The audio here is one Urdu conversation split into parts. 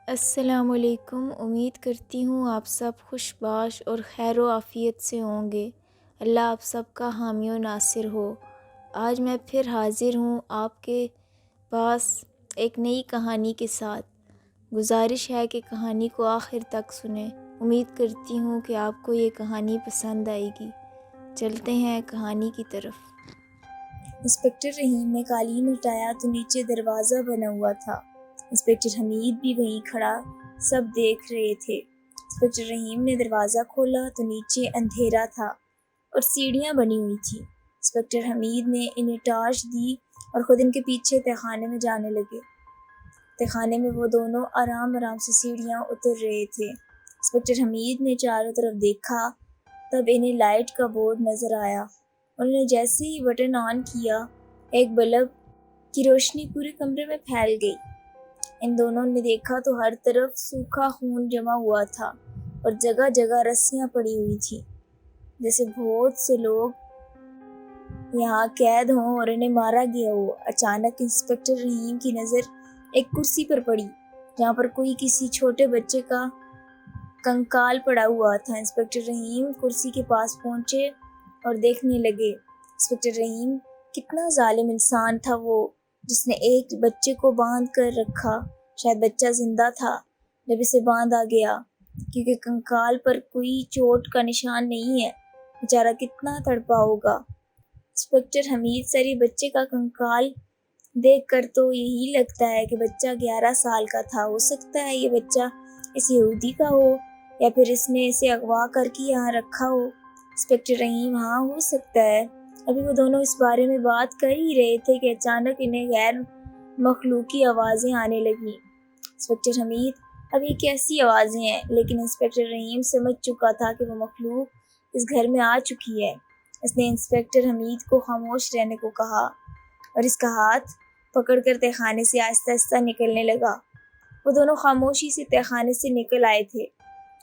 السلام علیکم۔ امید کرتی ہوں آپ سب خوش باش اور خیر و عافیت سے ہوں گے۔ اللہ آپ سب کا حامی و ناصر ہو۔ آج میں پھر حاضر ہوں آپ کے پاس ایک نئی کہانی کے ساتھ۔ گزارش ہے کہ کہانی کو آخر تک سنیں۔ امید کرتی ہوں کہ آپ کو یہ کہانی پسند آئے گی۔ چلتے ہیں کہانی کی طرف۔ انسپکٹر رحیم نے قالین ہٹایا تو نیچے دروازہ بنا ہوا تھا۔ انسپکٹر حمید بھی وہیں کھڑا سب دیکھ رہے تھے۔ انسپکٹر رحیم نے دروازہ کھولا تو نیچے اندھیرا تھا اور سیڑھیاں بنی ہوئی تھیں۔ انسپکٹر حمید نے انہیں ٹارچ دی اور خود ان کے پیچھے تہخانے میں جانے لگے۔ تہخانے میں وہ دونوں آرام آرام سے سیڑھیاں اتر رہے تھے۔ انسپکٹر حمید نے چاروں طرف دیکھا، تب انہیں لائٹ کا بورڈ نظر آیا۔ انہوں نے جیسے ہی بٹن آن کیا، ایک بلب کی روشنی پورے کمرے میں پھیل گئی۔ ان دونوں نے دیکھا تو ہر طرف سوکھا خون جمع ہوا تھا اور جگہ جگہ رسیاں پڑی ہوئی تھیں، جیسے بہت سے لوگ یہاں قید ہوں اور انہیں مارا گیا ہو۔ اچانک انسپکٹر رحیم کی نظر ایک کرسی پر پڑی، جہاں پر کوئی کسی چھوٹے بچے کا کنکال پڑا ہوا تھا۔ انسپکٹر رحیم کرسی کے پاس پہنچے اور دیکھنے لگے۔ انسپکٹر رحیم کتنا ظالم انسان تھا وہ، جس نے ایک بچے کو باندھ کر رکھا۔ شاید بچہ زندہ تھا جب اسے باندھا گیا، کیونکہ کنکال پر کوئی چوٹ کا نشان نہیں ہے۔ بیچارہ کتنا تڑپا ہوگا۔ انسپکٹر حمید سر یہ بچے کا کنکال دیکھ کر تو یہی لگتا ہے کہ بچہ 11 سال کا تھا۔ ہو سکتا ہے یہ بچہ اس یہودی کا ہو یا پھر اس نے اسے اغوا کر کے یہاں رکھا ہو۔ انسپکٹر رحیم: ہاں، ہو سکتا ہے۔ ابھی وہ دونوں اس بارے میں بات کر ہی رہے تھے کہ اچانک انہیں غیر مخلوقی آوازیں آنے لگیں۔ انسپکٹر حمید: اب یہ کیسی آوازیں ہیں؟ لیکن انسپکٹر رحیم سمجھ چکا تھا کہ وہ مخلوق اس گھر میں آ چکی ہے۔ اس نے انسپکٹر حمید کو خاموش رہنے کو کہا اور اس کا ہاتھ پکڑ کر تہخانے سے آہستہ آہستہ نکلنے لگا۔ وہ دونوں خاموشی سے تہخانے سے نکل آئے تھے۔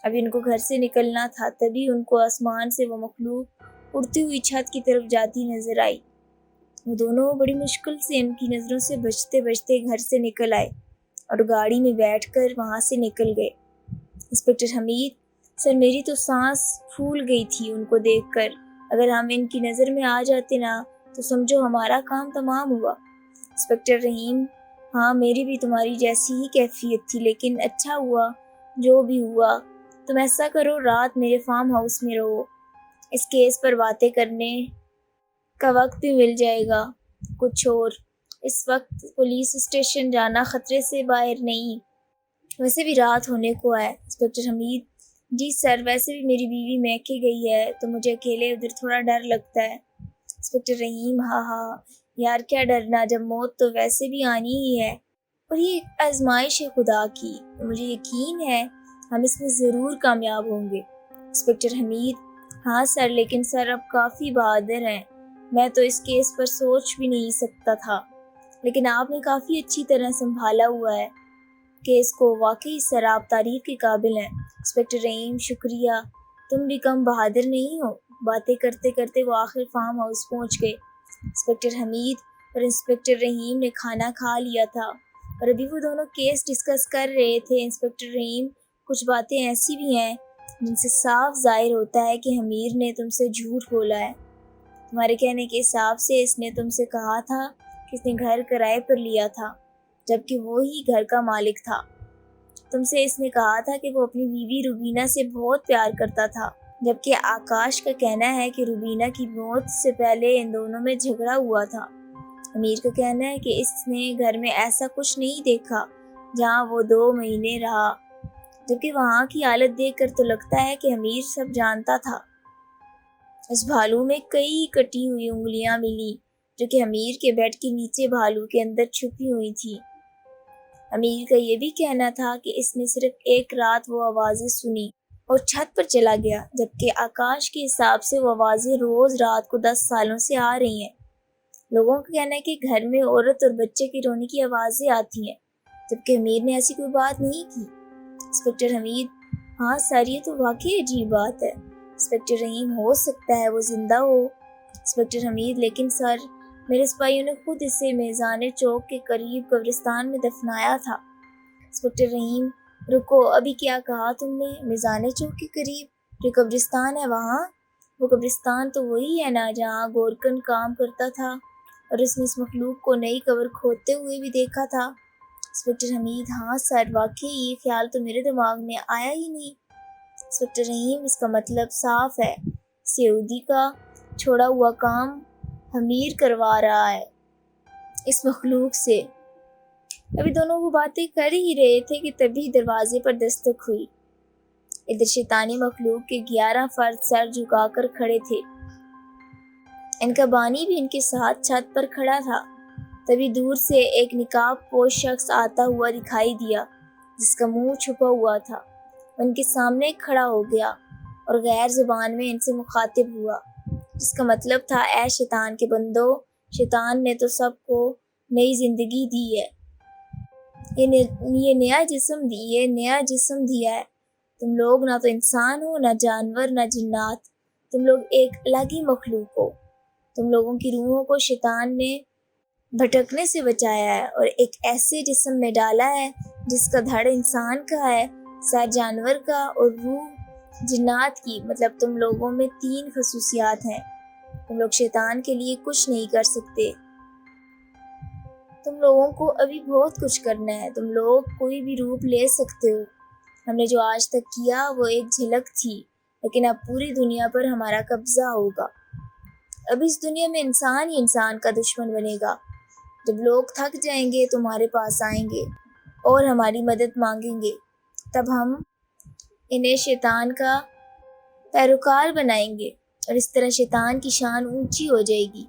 ابھی ان کو گھر سے نکلنا تھا، تبھی ان کو آسمان سے وہ مخلوق اڑتی ہوئی چھت کی طرف جاتی نظر آئی۔ وہ دونوں بڑی مشکل سے ان کی نظروں سے بچتے بچتے گھر سے نکل آئے اور گاڑی میں بیٹھ کر وہاں سے نکل گئے۔ انسپکٹر حمید: سر، میری تو سانس پھول گئی تھی ان کو دیکھ کر۔ اگر ہم ان کی نظر میں آ جاتے نا تو سمجھو ہمارا کام تمام ہوا۔ انسپکٹر رحیم: ہاں، میری بھی تمہاری جیسی ہی کیفیت تھی، لیکن اچھا ہوا جو بھی ہوا۔ تم ایسا کرو، رات میرے فارم ہاؤس میں رہو، اس کیس پر باتیں کرنے کا وقت بھی مل جائے گا۔ کچھ اور، اس وقت پولیس اسٹیشن جانا خطرے سے باہر نہیں، ویسے بھی رات ہونے کو ہے۔ انسپکٹر حمید: جی سر، ویسے بھی میری بیوی میکے گئی ہے تو مجھے اکیلے ادھر تھوڑا ڈر لگتا ہے۔ انسپکٹر رحیم: ہاں ہاں یار، کیا ڈرنا، جب موت تو ویسے بھی آنی ہی ہے، اور یہ ایک آزمائش ہے خدا کی، مجھے یقین ہے ہم اس میں ضرور کامیاب ہوں گے۔ انسپکٹر حمید: ہاں سر، لیکن سر اب کافی بہادر ہیں، میں تو اس کیس پر سوچ بھی نہیں سکتا تھا، لیکن آپ نے کافی اچھی طرح سنبھالا ہوا ہے کیس کو، واقعی سر آپ تعریف کے قابل ہیں۔ انسپکٹر رحیم: شکریہ، تم بھی کم بہادر نہیں ہو۔ باتیں کرتے کرتے وہ آخر فارم ہاؤس پہنچ گئے۔ انسپکٹر حمید اور انسپکٹر رحیم نے کھانا کھا لیا تھا اور ابھی وہ دونوں کیس ڈسکس کر رہے تھے۔ انسپکٹر رحیم: کچھ باتیں ایسی بھی ہیں جن سے صاف ظاہر ہوتا ہے کہ حمید نے تم سے جھوٹ بولا ہے۔ تمہارے کہنے کے حساب سے اس نے تم سے کہا تھا کہ اس نے گھر کرائے پر لیا تھا، جبکہ وہی گھر کا مالک تھا۔ تم سے اس نے کہا تھا کہ وہ اپنی بیوی روبینہ سے بہت پیار کرتا تھا، جبکہ آکاش کا کہنا ہے کہ روبینہ کی موت سے پہلے ان دونوں میں جھگڑا ہوا تھا۔ امیر کا کہنا ہے کہ اس نے گھر میں ایسا کچھ نہیں دیکھا جہاں وہ 2 مہینے رہا، جبکہ وہاں کی حالت دیکھ کر تو لگتا ہے کہ امیر سب جانتا تھا۔ اس بھالو میں کئی کٹی ہوئی انگلیاں ملی جو کہ امیر کے بیڈ کے نیچے بھالو کے اندر چھپی ہوئی تھی۔ امیر کا یہ بھی کہنا تھا کہ اس نے صرف ایک رات وہ آوازیں سنی اور چھت پر چلا گیا، جبکہ آکاش کے حساب سے وہ آوازیں روز رات کو 10 سالوں سے آ رہی ہیں۔ لوگوں کا کہنا ہے کہ گھر میں عورت اور بچے کے رونے کی آوازیں آتی ہیں، جبکہ امیر نے ایسی کوئی بات نہیں کی۔ انسپکٹر حمید: ہاں سر، یہ تو واقعی عجیب بات ہے۔ انسپکٹر رحیم: ہو سکتا ہے وہ زندہ ہو۔ انسپکٹر حمید: لیکن سر، میرے سپاہیوں نے خود اسے میزان چوک کے قریب قبرستان میں دفنایا تھا۔ انسپکٹر رحیم: رکو، ابھی کیا کہا تم نے؟ میزان چوک کے قریب جو قبرستان ہے وہاں؟ وہ قبرستان تو وہی ہے نا جہاں گورکن کام کرتا تھا اور اس نے اس مخلوق کو نئی قبر کھودتے ہوئے بھی دیکھا تھا۔ انسپکٹر حمید: ہاں سر، واقعی یہ خیال تو میرے دماغ میں آیا ہی نہیں۔ انسپکٹر رحیم: اس کا مطلب صاف ہے، سعودی کا چھوڑا ہوا کام حمیر کروا رہا ہے اس مخلوق سے۔ ابھی دونوں وہ باتیں کر ہی رہے تھے کہ تبھی دروازے پر دستک ہوئی۔ ادھر شیطانی مخلوق کے 11 فرد سر جھکا کر کھڑے تھے۔ ان کا بانی بھی ان کے ساتھ چھت پر کھڑا تھا۔ تبھی دور سے ایک نقاب پوش شخص آتا ہوا دکھائی دیا جس کا منہ چھپا ہوا تھا۔ ان کے سامنے کھڑا ہو گیا اور غیر زبان میں ان سے مخاطب ہوا، جس کا مطلب تھا: اے شیطان کے بندو، شیطان نے تو سب کو نئی زندگی دی ہے، یہ نیا جسم دیا ہے۔ تم لوگ نہ تو انسان ہو، نہ جانور، نہ جنات، تم لوگ ایک الگ ہی مخلوق ہو۔ تم لوگوں کی روحوں کو شیطان نے بھٹکنے سے بچایا ہے اور ایک ایسے جسم میں ڈالا ہے جس کا دھڑ انسان کا ہے، سر جانور کا اور روح جنات کی۔ مطلب تم لوگوں میں 3 خصوصیات ہیں۔ تم لوگ شیطان کے لیے کچھ نہیں کر سکتے۔ تم لوگوں کو ابھی بہت کچھ کرنا ہے۔ تم لوگ کوئی بھی روپ لے سکتے ہو۔ ہم نے جو آج تک کیا وہ ایک جھلک تھی، لیکن اب پوری دنیا پر ہمارا قبضہ ہوگا۔ اب اس دنیا میں انسان ہی انسان کا دشمن بنے گا۔ جب لوگ تھک جائیں گے تمہارے پاس آئیں گے اور ہماری مدد مانگیں گے، تب ہم انہیں شیطان کا پیروکار بنائیں گے اور اس طرح شیطان کی شان اونچی ہو جائے گی۔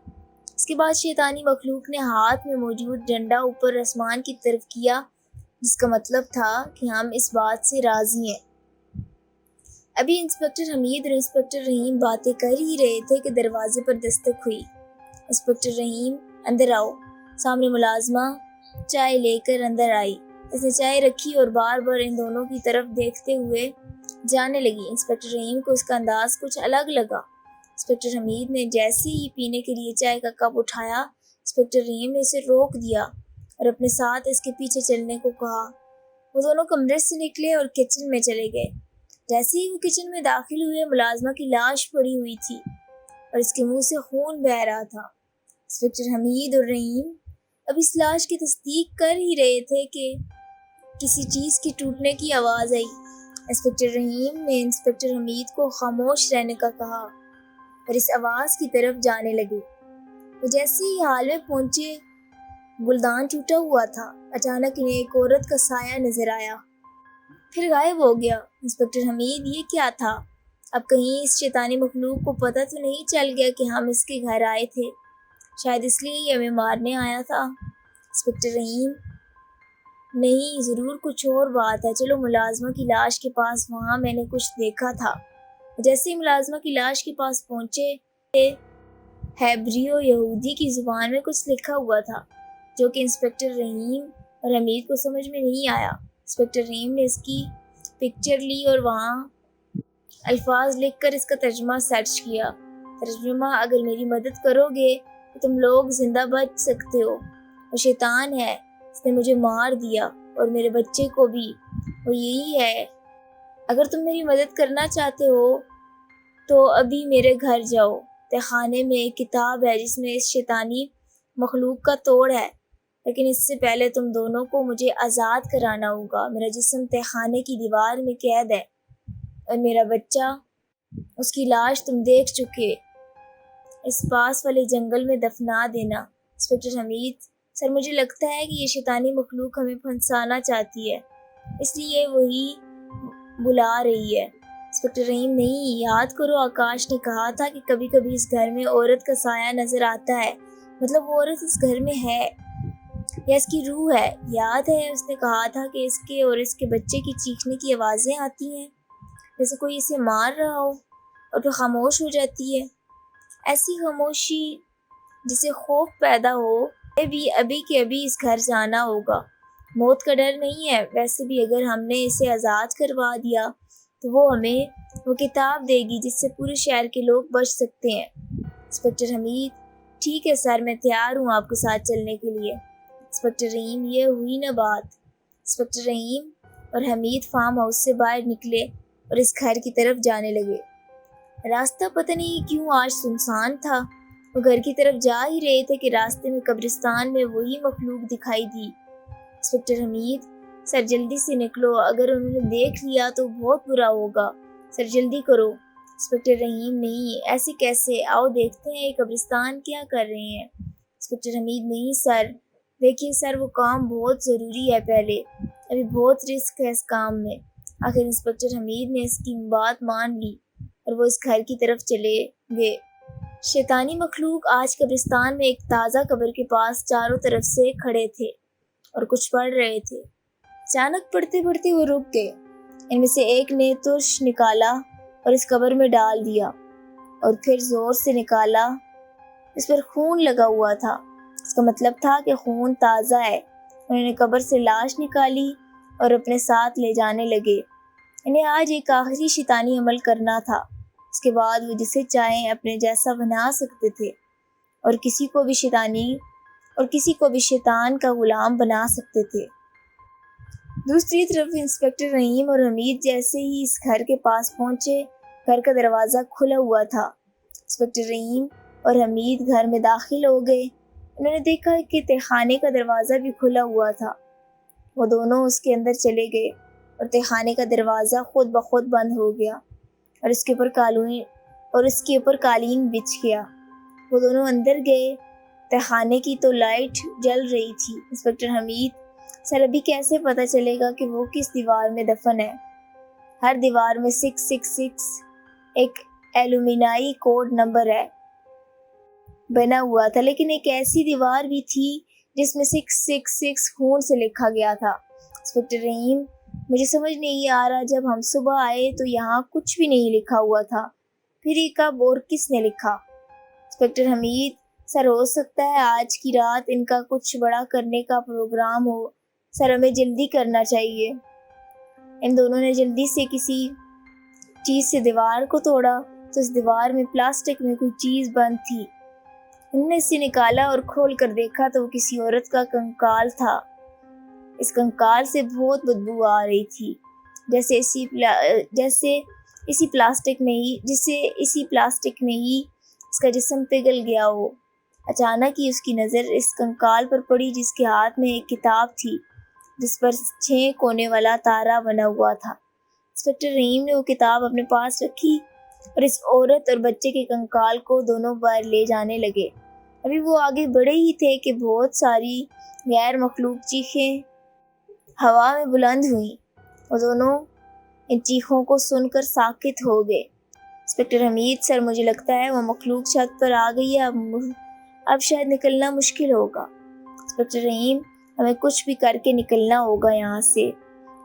اس کے بعد شیطانی مخلوق نے ہاتھ میں موجود ڈنڈا اوپر آسمان کی طرف کیا، جس کا مطلب تھا کہ ہم اس بات سے راضی ہیں۔ ابھی انسپکٹر حمید اور انسپکٹر رحیم باتیں کر ہی رہے تھے کہ دروازے پر دستک ہوئی۔ انسپکٹر رحیم: اندر آؤ۔ سامنے ملازمہ چائے لے کر اندر آئی۔ اس نے چائے رکھی اور بار بار ان دونوں کی طرف دیکھتے ہوئے جانے لگی۔ انسپکٹر رحیم کو اس کا انداز کچھ الگ لگا۔ انسپکٹر حمید نے جیسے ہی پینے کے لیے چائے کا کپ اٹھایا، انسپکٹر رحیم نے اسے روک دیا اور اپنے ساتھ اس کے پیچھے چلنے کو کہا۔ وہ دونوں کمرے سے نکلے اور کچن میں چلے گئے۔ جیسے ہی وہ کچن میں داخل ہوئے، ملازمہ کی لاش پڑی ہوئی تھی اور اس کے منہ سے خون بہہ رہا تھا۔ انسپکٹر حمید اور رحیم اب اس لاش کی تصدیق کر ہی رہے تھے کہ کسی چیز کے ٹوٹنے کی آواز آئی۔ انسپکٹر رحیم نے انسپکٹر حمید کو خاموش رہنے کا کہا اور اس آواز کی طرف جانے لگے۔ وہ جیسے ہی حال میں پہنچے، گلدان ٹوٹا ہوا تھا۔ اچانک انہیں ایک عورت کا سایہ نظر آیا، پھر غائب ہو گیا۔ انسپکٹر حمید: یہ کیا تھا؟ اب کہیں اس شیطانی مخلوق کو پتہ تو نہیں چل گیا کہ ہم اس کے گھر آئے تھے؟ شاید اس لیے یہ ہمیں مارنے آیا تھا۔ انسپکٹر رحیم: نہیں، ضرور کچھ اور بات ہے۔ چلو ملازمہ کی لاش کے پاس، وہاں میں نے کچھ دیکھا تھا۔ جیسے ہی ملازمہ کی لاش کے پاس پہنچے، ہیبریو یہودی کی زبان میں کچھ لکھا ہوا تھا جو کہ انسپکٹر رحیم اور حمید کو سمجھ میں نہیں آیا۔ انسپکٹر رحیم نے اس کی پکچر لی اور وہاں الفاظ لکھ کر اس کا ترجمہ سرچ کیا۔ ترجمہ: اگر میری مدد کرو گے تو تم لوگ زندہ بچ سکتے ہو، اور شیطان ہے، اس نے مجھے مار دیا اور میرے بچے کو بھی، وہ یہی ہے۔ اگر تم میری مدد کرنا چاہتے ہو تو ابھی میرے گھر جاؤ۔ تہ خانے میں ایک کتاب ہے جس میں اس شیطانی مخلوق کا توڑ ہے، لیکن اس سے پہلے تم دونوں کو مجھے آزاد کرانا ہوگا۔ میرا جسم تہ خانے کی دیوار میں قید ہے اور میرا بچہ، اس کی لاش تم دیکھ چکے، اس پاس والے جنگل میں دفنا دینا۔ انسپکٹر حمید: سر، مجھے لگتا ہے کہ یہ شیطانی مخلوق ہمیں پھنسانا چاہتی ہے، اس لیے وہی بلا رہی ہے۔ انسپکٹر رحیم: نہیں، یاد کرو آکاش نے کہا تھا کہ کبھی کبھی اس گھر میں عورت کا سایہ نظر آتا ہے، مطلب وہ عورت اس گھر میں ہے یا اس کی روح ہے۔ یاد ہے اس نے کہا تھا کہ اس کے اور اس کے بچے کی چیخنے کی آوازیں آتی ہیں جیسے کوئی اسے مار رہا ہو، اور پھر خاموش ہو جاتی ہے۔ ایسی خاموشی جسے خوف پیدا ہو۔ ابھی کے ابھی اس گھر جانا ہوگا۔ موت کا ڈر نہیں ہے، ویسے بھی اگر ہم نے اسے آزاد کروا دیا تو وہ ہمیں وہ کتاب دے گی جس سے پورے شہر کے لوگ بچ سکتے ہیں۔ انسپکٹر حمید: ٹھیک ہے سر، میں تیار ہوں آپ کے ساتھ چلنے کے لیے۔ انسپکٹر رحیم: یہ ہوئی نا بات۔ انسپکٹر رحیم: اور حمید فارم ہاؤس سے باہر نکلے اور اس گھر کی طرف جانے لگے۔ راستہ پتہ نہیں کیوں آج سنسان تھا۔ وہ گھر کی طرف جا ہی رہے تھے کہ راستے میں قبرستان میں وہی مخلوق دکھائی دی۔ انسپکٹر حمید، سر جلدی سے نکلو، اگر انہوں نے دیکھ لیا تو بہت برا ہوگا، سر جلدی کرو۔ انسپکٹر رحیم، نہیں، ایسے کیسے، آؤ دیکھتے ہیں یہ قبرستان کیا کر رہے ہیں۔ انسپکٹر حمید، نہیں سر، دیکھیے سر، وہ کام بہت ضروری ہے، پہلے ابھی بہت رسک ہے اس کام میں۔ آخر انسپکٹر حمید نے اس کی بات مان لی اور وہ اس گھر کی طرف چلے گئے۔ شیطانی مخلوق آج قبرستان میں ایک تازہ قبر کے پاس چاروں طرف سے کھڑے تھے اور کچھ پڑھ رہے تھے۔ اچانک پڑھتے پڑھتے وہ رک گئے۔ ان میں سے ایک نے ترش نکالا اور اس قبر میں ڈال دیا اور پھر زور سے نکالا۔ اس پر خون لگا ہوا تھا، اس کا مطلب تھا کہ خون تازہ ہے۔ انہوں نے قبر سے لاش نکالی اور اپنے ساتھ لے جانے لگے۔ انہیں آج ایک آخری شیطانی عمل کرنا تھا، اس کے بعد وہ جسے چاہیں اپنے جیسا بنا سکتے تھے اور کسی کو بھی شیطان کا غلام بنا سکتے تھے۔ دوسری طرف انسپکٹر رحیم اور حمید جیسے ہی اس گھر کے پاس پہنچے، گھر کا دروازہ کھلا ہوا تھا۔ انسپکٹر رحیم اور حمید گھر میں داخل ہو گئے۔ انہوں نے دیکھا کہ تہخانے کا دروازہ بھی کھلا ہوا تھا۔ وہ دونوں اس کے اندر چلے گئے اور تہخانے کا دروازہ خود بخود بند ہو گیا اور اس کے اوپر قالین بچھ گیا۔ وہ دونوں اندر گئے۔ تہخانے کی تو لائٹ جل رہی تھی۔ انسپکٹر حمید، سر ابھی کیسے پتہ چلے گا کہ وہ کس دیوار میں دفن ہے؟ ہر دیوار میں 666 ایک ایلومینائی کوڈ نمبر ہے بنا ہوا تھا، لیکن ایک ایسی دیوار بھی تھی جس میں 666 خون سے لکھا گیا تھا۔ انسپکٹر رحیم، مجھے سمجھ نہیں آ رہا، جب ہم صبح آئے تو یہاں کچھ بھی نہیں لکھا ہوا تھا، پھر یہ کب اور کس نے لکھا؟ انسپکٹر حمید، سر ہو سکتا ہے آج کی رات ان کا کچھ بڑا کرنے کا پروگرام ہو، سر ہمیں جلدی کرنا چاہیے۔ ان دونوں نے جلدی سے کسی چیز سے دیوار کو توڑا تو اس دیوار میں پلاسٹک میں کوئی چیز بند تھی۔ انہوں نے اسے نکالا اور کھول کر دیکھا تو وہ کسی عورت کا کنکال تھا۔ اس کنکال سے بہت بدبو آ رہی تھی، جیسے اسی پلاسٹک میں ہی اس کا جسم پگھل گیا ہو۔ اچانک ہی اس کی نظر اس کنکال پر پڑی جس کے ہاتھ میں ایک کتاب تھی جس پر 6 کونے والا تارا بنا ہوا تھا۔ انسپکٹر رحیم نے وہ کتاب اپنے پاس رکھی اور اس عورت اور بچے کے کنکال کو دونوں بار لے جانے لگے۔ ابھی وہ آگے بڑھے ہی تھے کہ بہت ساری غیر مخلوق چیخیں ہوا میں بلند ہوئیں۔ وہ دونوں ان چیخوں کو سن کر ساکت ہو گئے۔ انسپکٹر حمید، سر مجھے لگتا ہے وہ مخلوق چھت پر آ گئی ہے، اب شاید نکلنا مشکل ہوگا۔ انسپکٹر رحیم، ہمیں کچھ بھی کر کے نکلنا ہوگا یہاں سے،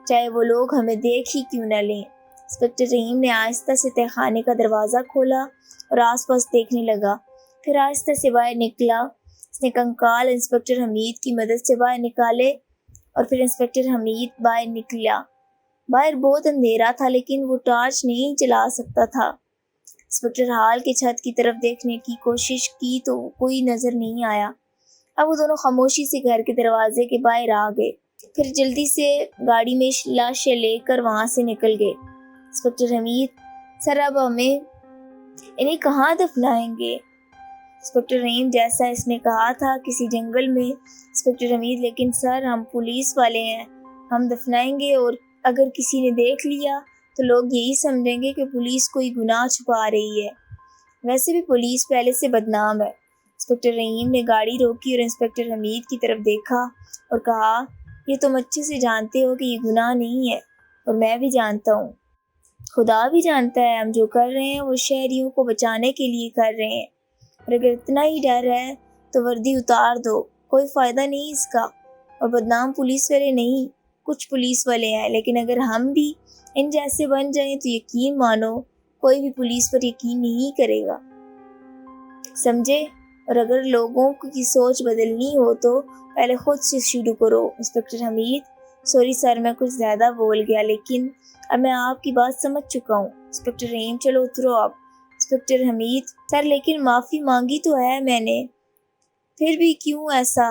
چاہے وہ لوگ ہمیں دیکھ ہی کیوں نہ لیں۔ انسپکٹر رحیم نے آہستہ سے تہخانے کا دروازہ کھولا اور آس پاس دیکھنے لگا، پھر آہستہ سے باہر نکلا۔ اس نے کنکال انسپکٹر حمید کی مدد سے باہر نکالے اور پھر انسپکٹر حمید باہر نکلا۔ باہر بہت اندھیرا تھا لیکن وہ ٹارچ نہیں چلا سکتا تھا۔ انسپکٹر ہال کی چھت کی طرف دیکھنے کی کوشش کی تو کوئی نظر نہیں آیا۔ اب وہ دونوں خاموشی سے گھر کے دروازے کے باہر آ گئے، پھر جلدی سے گاڑی میں لاشیں لے کر وہاں سے نکل گئے۔ انسپکٹر حمید، سر اب ہمیں انہیں کہاں دفنائیں گے؟ انسپکٹر رحیم، جیسا اس نے کہا تھا، کسی جنگل میں۔ انسپکٹر حمید، لیکن سر ہم پولیس والے ہیں، ہم دفنائیں گے اور اگر کسی نے دیکھ لیا تو لوگ یہی سمجھیں گے کہ پولیس کوئی گناہ چھپا رہی ہے، ویسے بھی پولیس پہلے سے بدنام ہے۔ انسپکٹر رحیم نے گاڑی روکی اور انسپکٹر حمید کی طرف دیکھا اور کہا، یہ تم اچھے سے جانتے ہو کہ یہ گناہ نہیں ہے اور میں بھی جانتا ہوں، خدا بھی جانتا ہے ہم جو کر رہے ہیں وہ شہریوں کو بچانے کے لیے کر رہے ہیں، اور اگر اتنا ہی ڈر ہے تو وردی اتار دو، کوئی فائدہ نہیں اس کا، اور بدنام پولیس والے نہیں، کچھ پولیس والے ہیں، لیکن اگر ہم بھی ان جیسے بن جائیں تو یقین مانو کوئی بھی پولیس پر یقین نہیں کرے گا، سمجھے؟ اور اگر لوگوں کی سوچ بدلنی ہو تو پہلے خود سے شروع کرو۔ انسپکٹر حمید، سوری سر میں کچھ زیادہ بول گیا، لیکن اب میں آپ کی بات سمجھ چکا ہوں۔ انسپکٹر رحیم، چلو اترو آپ۔ انسپکٹر حمید، سر لیکن معافی مانگی تو ہے میں نے، پھر بھی کیوں ایسا؟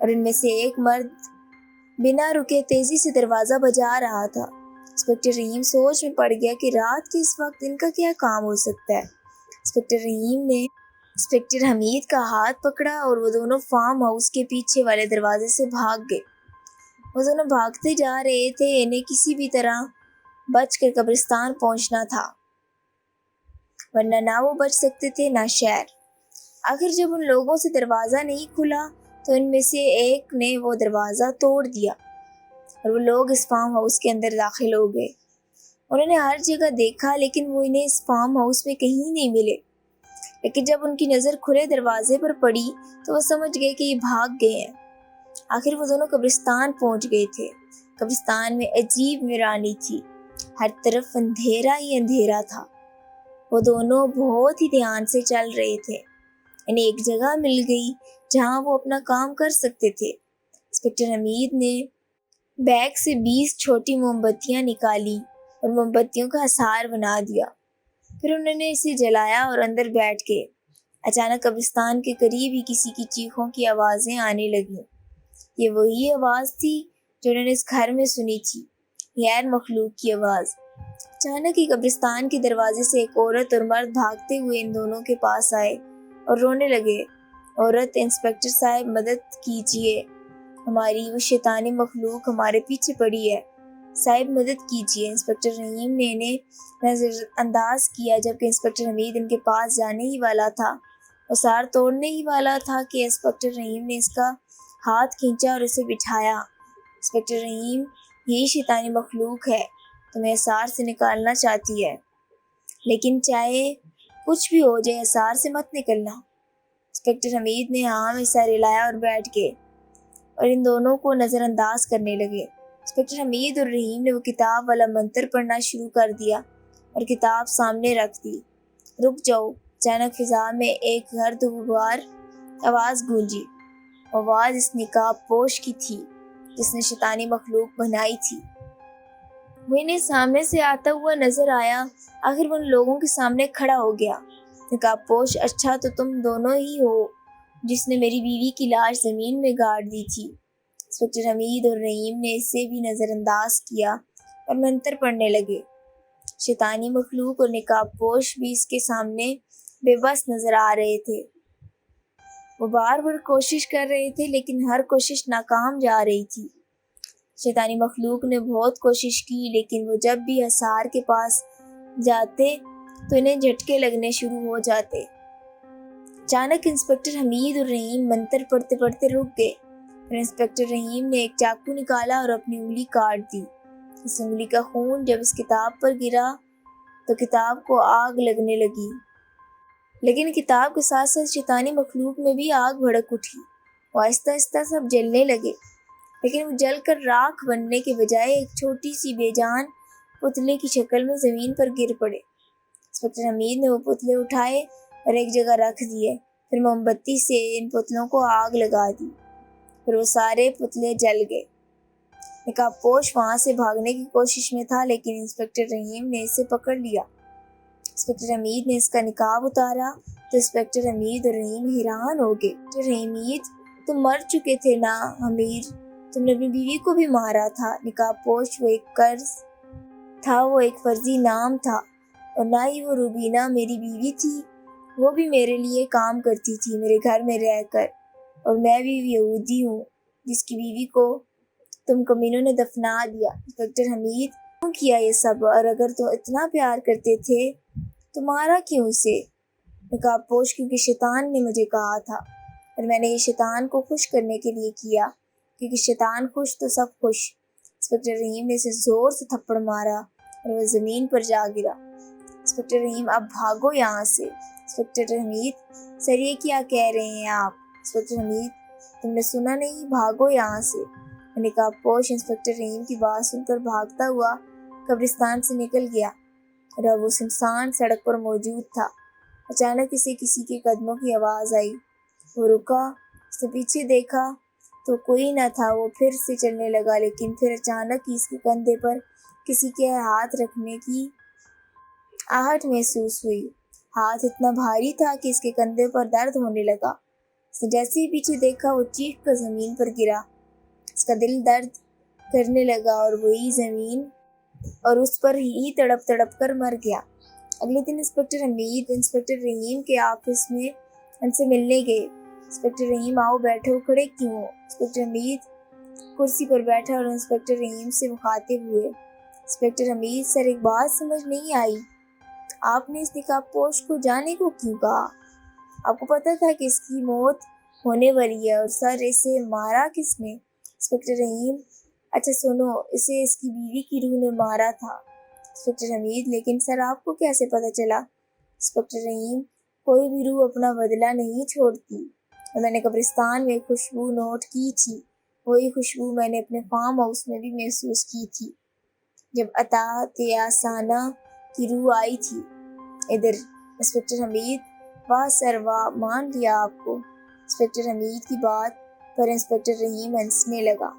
اور ان میں سے ایک مرد بنا رکے تیزی سے دروازہ بجا رہا تھا۔ انسپکٹر رحیم سوچ میں پڑ گیا کہ رات کے اس وقت ان کا کیا کام ہو سکتا ہے۔ انسپکٹر رحیم نے انسپکٹر حمید کا ہاتھ پکڑا اور وہ دونوں فارم ہاؤس کے پیچھے والے دروازے سے بھاگ گئے۔ وہ دونوں بھاگتے جا رہے تھے، انہیں کسی بھی طرح بچ کر قبرستان پہنچنا تھا، ورنہ نہ وہ بچ سکتے تھے نہ شہر۔ آخر جب ان لوگوں سے دروازہ نہیں کھلا تو ان میں سے ایک نے وہ دروازہ توڑ دیا اور وہ لوگ اس فارم ہاؤس کے اندر داخل ہو گئے۔ انہوں نے ہر جگہ دیکھا لیکن وہ انہیں اس فارم ہاؤس میں کہیں نہیں ملے، لیکن جب ان کی نظر کھلے دروازے پر پڑی تو وہ سمجھ گئے کہ یہ بھاگ گئے ہیں۔ آخر وہ دونوں قبرستان پہنچ گئے تھے۔ قبرستان میں عجیب ویرانی تھی، ہر طرف اندھیرا ہی اندھیرا تھا۔ وہ دونوں بہت ہی دھیان سے چل رہے تھے۔ انہیں ایک جگہ مل گئی جہاں وہ اپنا کام کر سکتے تھے۔ انسپکٹر حمید نے بیگ سے 20 چھوٹی موم بتیاں نکالی اور موم بتیوں کا حصار بنا دیا۔ پھر انہوں نے اسے جلایا اور اندر بیٹھ گئے۔ اچانک قبرستان کے قریب ہی کسی کی چیخوں کی آوازیں آنے لگیں۔ یہ وہی آواز تھی جو انہوں نے اس گھر میں سنی تھی، غیر مخلوق کی آواز۔ اچانک ہی قبرستان کے دروازے سے ایک عورت اور مرد بھاگتے ہوئے ان دونوں کے پاس آئے اور رونے لگے۔ عورت: انسپکٹر صاحب مدد کیجیے، ہماری وہ شیطانی مخلوق ہمارے پیچھے پڑی ہے، صاحب مدد کیجیے۔ انسپکٹر رحیم نے انہیں نظر انداز کیا جبکہ انسپکٹر حمید ان کے پاس جانے ہی والا تھا، حصار توڑنے ہی والا تھا کہ انسپکٹر رحیم نے اس کا ہاتھ کھینچا اور اسے بٹھایا۔ انسپکٹر رحیم: یہی شیطانی مخلوق ہے، تمہیں حصار سے نکالنا چاہتی ہے، لیکن چاہے کچھ بھی ہو جائے حصار سے مت نکلنا۔ انسپکٹر حمید نے ہاں میں سر ہلایا اور بیٹھ گئے اور ان دونوں کو نظر انداز کرنے لگے۔ انسپکٹر حمید اور رحیم نے وہ کتاب والا منتر پڑھنا شروع کر دیا اور کتاب سامنے رکھ دی۔ رک جاؤ! اچانک فضا میں ایک گرد غبار آواز گونجی۔ آواز اس نقاب پوش کی تھی جس نے شیطانی مخلوق بنائی تھی۔ وہ انہیں سامنے سے آتا ہوا نظر آیا۔ آخر وہ ان لوگوں کے سامنے کھڑا ہو گیا۔ نقاب پوش: اچھا تو تم دونوں ہی ہو جس نے میری بیوی کی لاش زمین میں گاڑ دی تھی۔ انسپکٹر حمید اور رحیم نے اسے بھی نظر انداز کیا اور منتر پڑھنے لگے۔ شیطانی مخلوق اور نقاب پوش بھی اس کے سامنے بے بس نظر آ رہے تھے۔ وہ بار بار کوشش کر رہے تھے لیکن ہر کوشش ناکام جا رہی تھی۔ شیطانی مخلوق نے بہت کوشش کی لیکن وہ جب بھی حصار کے پاس جاتے تو انہیں جھٹکے لگنے شروع ہو جاتے۔ اچانک انسپکٹر حمید اور رحیم منتر پڑھتے پڑھتے رک گئے اور انسپکٹر رحیم نے ایک چاقو نکالا اور اپنی انگلی کاٹ دی۔ اس انگلی کا خون جب اس کتاب پر گرا تو کتاب کو آگ لگنے لگی، لیکن کتاب کے ساتھ ساتھ شیطانی مخلوق میں بھی آگ بھڑک اٹھی۔ وہ آہستہ آہستہ سب جلنے لگے، لیکن وہ جل کر راکھ بننے کے بجائے ایک چھوٹی سی بے جان پتلے کی شکل میں زمین پر گر پڑے۔ انسپکٹر حمید نے وہ پتلے اٹھائے اور ایک جگہ رکھ دیے، پھر موم بتی سے ان پتلوں کو آگ لگا دی، پھر وہ سارے پتلے جل گئے۔ نقاب پوش وہاں سے بھاگنے کی کوشش میں تھا لیکن انسپکٹر رحیم نے اسے پکڑ لیا۔ انسپکٹر حمید نے اس کا نقاب اتارا تو انسپکٹر حمید اور رحیم حیران ہو گئے۔ انسپکٹر حمید: تم مر چکے تھے نا حمید، تم نے اپنی بیوی کو بھی مارا تھا۔ نقاب پوش: وہ ایک قرض تھا، وہ ایک فرضی نام تھا، اور نہ ہی وہ روبینہ میری بیوی تھی، وہ بھی میرے لیے کام کرتی تھی میرے گھر میں رہ کر، اور میں بھی یہودی ہوں جس کی بیوی کو تم کمینوں نے دفنا دیا۔ انسپکٹر حمید: کیوں کیا یہ سب؟ اور اگر تم اتنا پیار کرتے تھے تو مارا کیوں اسے؟ نقاب پوش: کیونکہ شیطان نے مجھے کہا تھا اور میں نے یہ شیطان کو خوش کرنے کے لیے کیا، کیونکہ شیطان خوش تو سب خوش۔ انسپکٹر رحیم نے اسے زور سے تھپڑ مارا اور وہ زمین پر جا گرا۔ انسپکٹر رحیم: اب بھاگو یہاں سے۔ انسپکٹر حمید: سر یہ کیا کہہ رہے ہیں آپ؟ انسپکٹر حمید: تم نے سنا نہیں، بھاگو یہاں سے۔ نقاب پوش انسپکٹر رحیم کی بات سن کر بھاگتا ہوا قبرستان سے نکل گیا اور اب وہ سنسان سڑک پر موجود تھا۔ اچانک اسے کسی کے قدموں کی آواز آئی۔ وہ رکا، اس نے پیچھے دیکھا تو کوئی نہ تھا۔ وہ پھر سے چلنے لگا لیکن پھر اچانک ہی اس کے کندھے پر کسی کے ہاتھ رکھنے کی آہٹ محسوس ہوئی۔ ہاتھ اتنا بھاری تھا کہ اس کے کندھے پر درد ہونے لگا۔ اس نے جیسے ہی پیچھے دیکھا وہ چیخ کر زمین پر گرا. اس کا دل درد کرنے لگا اور وہی زمین اور اس پر ہی تڑپ تڑپ کر مر گیا. اگلے دن انسپکٹر حمید انسپکٹر رحیم کے آفس میں ان سے ملنے گئے. انسپکٹر رحیم آؤ بیٹھو, کھڑے کیوں ہو؟ انسپکٹر حمید کرسی پر بیٹھا اور انسپکٹر رحیم سے مخاطب ہوئے. انسپکٹر حمید سر ایک بات سمجھ نہیں آئی, آپ نے اس نقاب پوش کو جانے کو کیوں کہا؟ آپ کو پتا تھا کہ اس کی موت ہونے والی ہے اور سر اسے مارا کس نے؟ انسپکٹر رحیم اچھا سنو, اسے اس کی بیوی کی روح نے مارا تھا. انسپکٹر حمید لیکن سر آپ کو کیسے پتا چلا؟ انسپکٹر رحیم کوئی بھی روح اپنا بدلہ نہیں چھوڑتی. میں نے قبرستان میں خوشبو نوٹ کی تھی, وہی خوشبو میں نے اپنے فارم ہاؤس میں بھی محسوس کی تھی جب اطاعت یاسانہ کی روح آئی تھی ادھر. انسپکٹر حمید واہ سر واہ, مان لیا آپ کو. انسپکٹر حمید کی بات پر انسپکٹر رحیم ہنسنے لگا.